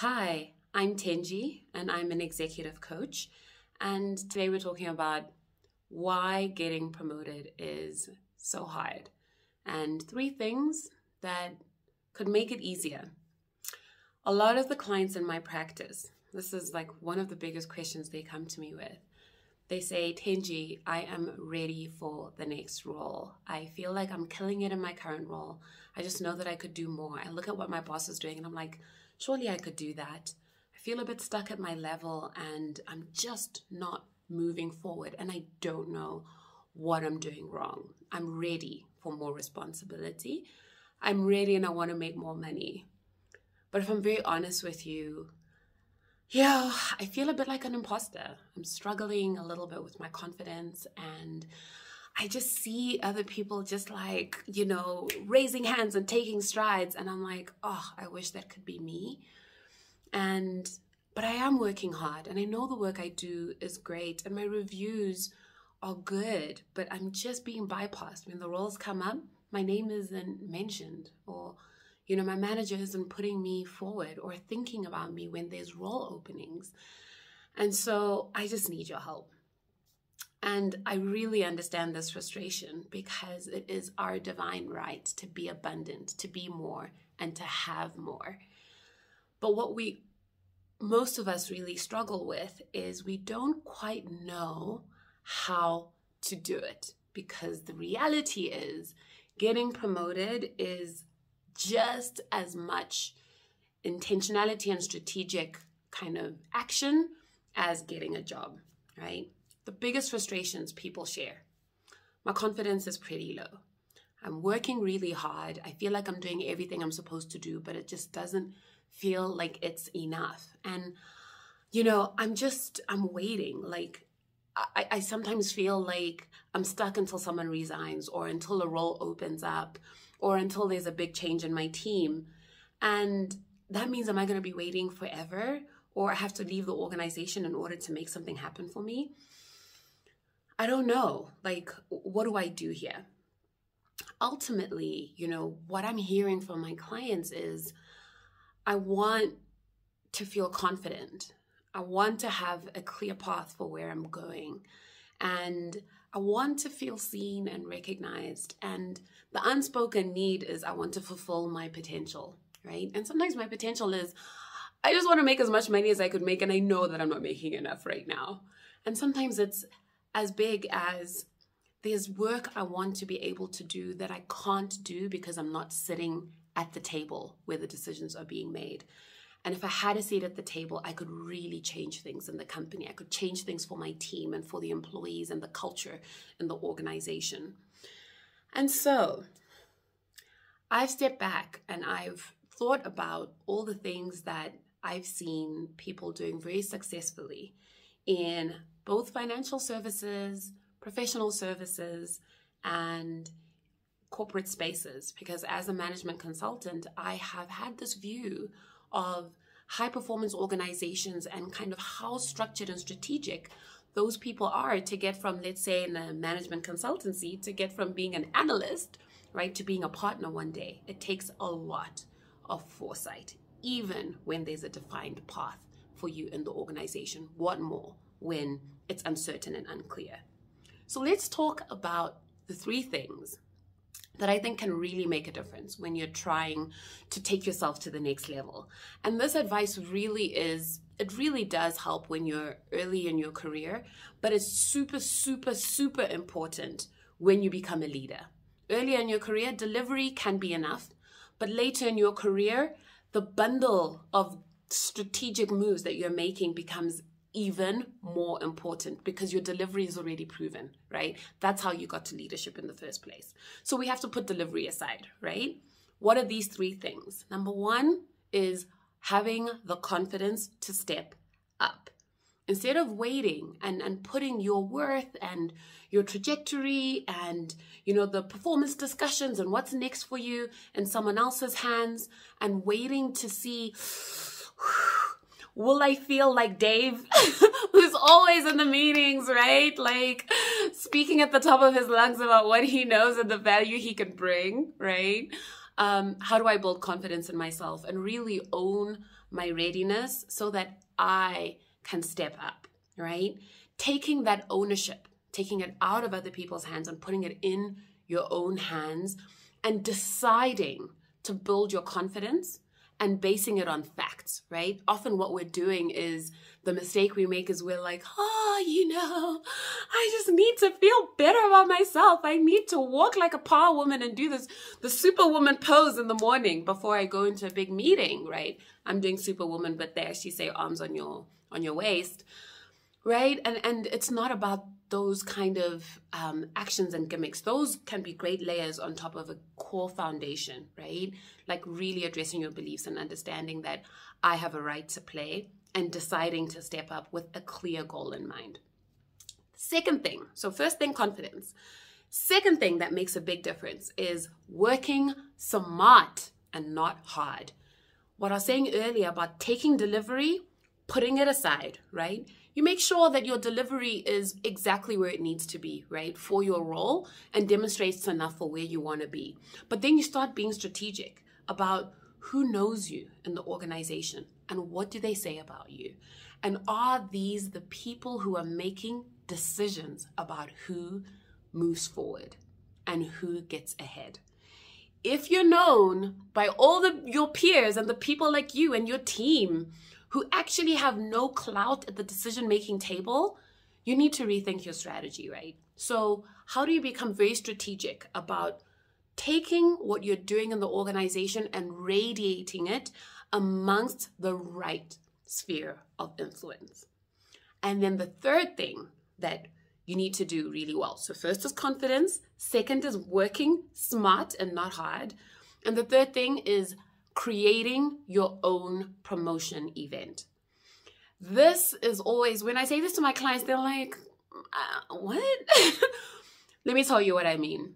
Hi, I'm Tenji and I'm an executive coach. And today we're talking about why getting promoted is so hard and 3 things that could make it easier. A lot of the clients in my practice, this is like one of the biggest questions they come to me with. They say, Tenji, I am ready for the next role. I feel like I'm killing it in my current role. I just know that I could do more. I look at what my boss is doing and I'm like, surely I could do that. I feel a bit stuck at my level and I'm just not moving forward and I don't know what I'm doing wrong. I'm ready for more responsibility. I'm ready and I want to make more money. But if I'm very honest with you, I feel a bit like an imposter. I'm struggling a little bit with my confidence and I just see other people just like, raising hands and taking strides. And I'm like, oh, I wish that could be me. But I am working hard and I know the work I do is great and my reviews are good, but I'm just being bypassed. When the roles come up, my name isn't mentioned or my manager isn't putting me forward or thinking about me when there's role openings. And so I just need your help. And I really understand this frustration because it is our divine right to be abundant, to be more, and to have more. But what most of us really struggle with is we don't quite know how to do it, because the reality is getting promoted is just as much intentionality and strategic kind of action as getting a job, right? The biggest frustrations people share. My confidence is pretty low. I'm working really hard. I feel like I'm doing everything I'm supposed to do, but it just doesn't feel like it's enough. And, I'm waiting. Like, I sometimes feel like I'm stuck until someone resigns or until a role opens up or until there's a big change in my team. And that means, am I going to be waiting forever? Or I have to leave the organization in order to make something happen for me? I don't know. Like, what do I do here? Ultimately, what I'm hearing from my clients is I want to feel confident. I want to have a clear path for where I'm going. And I want to feel seen and recognized. And the unspoken need is I want to fulfill my potential, right? And sometimes my potential is I just want to make as much money as I could make, and I know that I'm not making enough right now. And sometimes it's as big as there's work I want to be able to do that I can't do because I'm not sitting at the table where the decisions are being made. And if I had a seat at the table, I could really change things in the company. I could change things for my team and for the employees and the culture in the organization. And so I've stepped back and I've thought about all the things that I've seen people doing very successfully in both financial services, professional services, and corporate spaces. Because as a management consultant, I have had this view of high performance organizations and kind of how structured and strategic those people are to get from, let's say, in a management consultancy, to get from being an analyst, right, to being a partner one day. It takes a lot of foresight, even when there's a defined path for you in the organization. What more when it's uncertain and unclear? So let's talk about the 3 things that I think can really make a difference when you're trying to take yourself to the next level. And this advice really does help when you're early in your career, but it's super, super, super important when you become a leader. Earlier in your career, delivery can be enough, but later in your career, the bundle of strategic moves that you're making becomes even more important because your delivery is already proven, right? That's how you got to leadership in the first place. So we have to put delivery aside, right? What are these 3 things? Number 1 is having the confidence to step up. Instead of waiting and putting your worth and your trajectory and, the performance discussions and what's next for you in someone else's hands and waiting to see, will I feel like Dave, who's always in the meetings, right? Like speaking at the top of his lungs about what he knows and the value he can bring, right? How do I build confidence in myself and really own my readiness so that I can step up, right? Taking that ownership, taking it out of other people's hands and putting it in your own hands and deciding to build your confidence and basing it on facts, right? Often what we're doing is the mistake we make is we're like, I just need to feel better about myself. I need to walk like a power woman and do the superwoman pose in the morning before I go into a big meeting, right? I'm doing superwoman, but they actually say arms on your waist, right? And it's not about those kind of actions and gimmicks. Those can be great layers on top of a core foundation, right? Like really addressing your beliefs and understanding that I have a right to play and deciding to step up with a clear goal in mind. Second thing, so first thing, confidence. Second thing that makes a big difference is working smart and not hard. What I was saying earlier about taking delivery, putting it aside, right? You make sure that your delivery is exactly where it needs to be, right, for your role and demonstrates enough for where you want to be. But then you start being strategic about who knows you in the organization and what do they say about you? And are these the people who are making decisions about who moves forward and who gets ahead? If you're known by all your peers and the people like you and your team who actually have no clout at the decision-making table, you need to rethink your strategy, right? So how do you become very strategic about taking what you're doing in the organization and radiating it amongst the right sphere of influence? And then the third thing that you need to do really well. So first is confidence. Second is working smart and not hard. And the third thing is creating your own promotion event. This is always, when I say this to my clients, they're like, what? Let me tell you what I mean.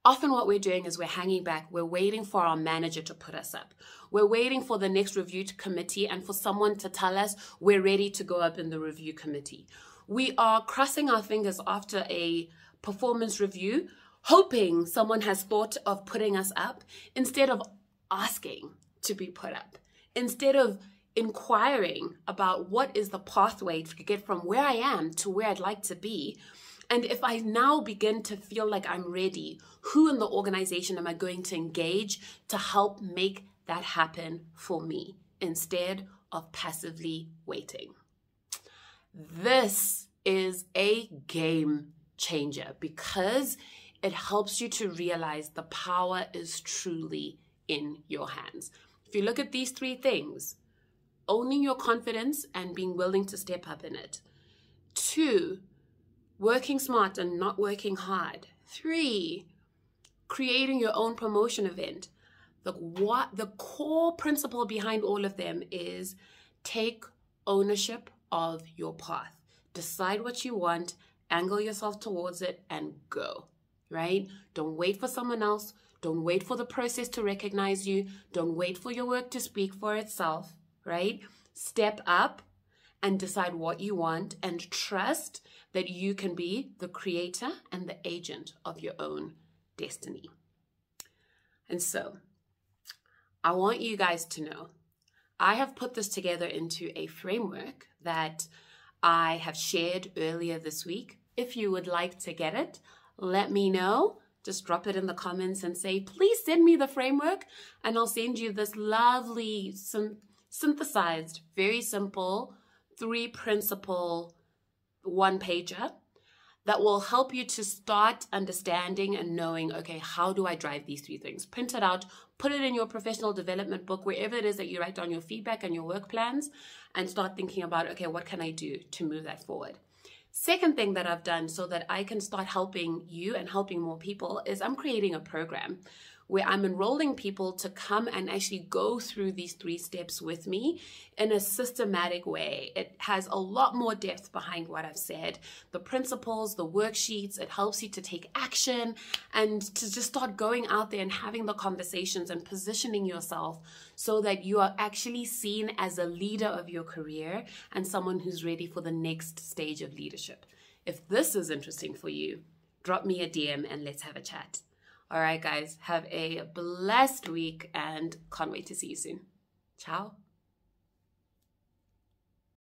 Often what we're doing is we're hanging back. We're waiting for our manager to put us up. We're waiting for the next review committee and for someone to tell us we're ready to go up in the review committee. We are crossing our fingers after a performance review, hoping someone has thought of putting us up instead of asking to be put up, instead of inquiring about what is the pathway to get from where I am to where I'd like to be. And if I now begin to feel like I'm ready, who in the organization am I going to engage to help make that happen for me instead of passively waiting? This is a game changer because it helps you to realize the power is truly in your hands. If you look at these three things, owning your confidence and being willing to step up in it. 2, working smart and not working hard. 3, creating your own promotion event. The core principle behind all of them is take ownership of your path. Decide what you want, angle yourself towards it, and go, right? Don't wait for someone else. Don't wait for the process to recognize you. Don't wait for your work to speak for itself, right? Step up and decide what you want and trust that you can be the creator and the agent of your own destiny. And so I want you guys to know I have put this together into a framework that I have shared earlier this week. If you would like to get it, let me know. Just drop it in the comments and say, please send me the framework, and I'll send you this lovely, synthesized, very simple, 3-principle, 1-pager that will help you to start understanding and knowing, okay, how do I drive these 3 things? Print it out, put it in your professional development book, wherever it is that you write down your feedback and your work plans, and start thinking about, okay, what can I do to move that forward? Second thing that I've done so that I can start helping you and helping more people is I'm creating a program where I'm enrolling people to come and actually go through these 3 steps with me in a systematic way. It has a lot more depth behind what I've said. The principles, the worksheets, it helps you to take action and to just start going out there and having the conversations and positioning yourself so that you are actually seen as a leader of your career and someone who's ready for the next stage of leadership. If this is interesting for you, drop me a DM and let's have a chat. All right, guys, have a blessed week and can't wait to see you soon. Ciao.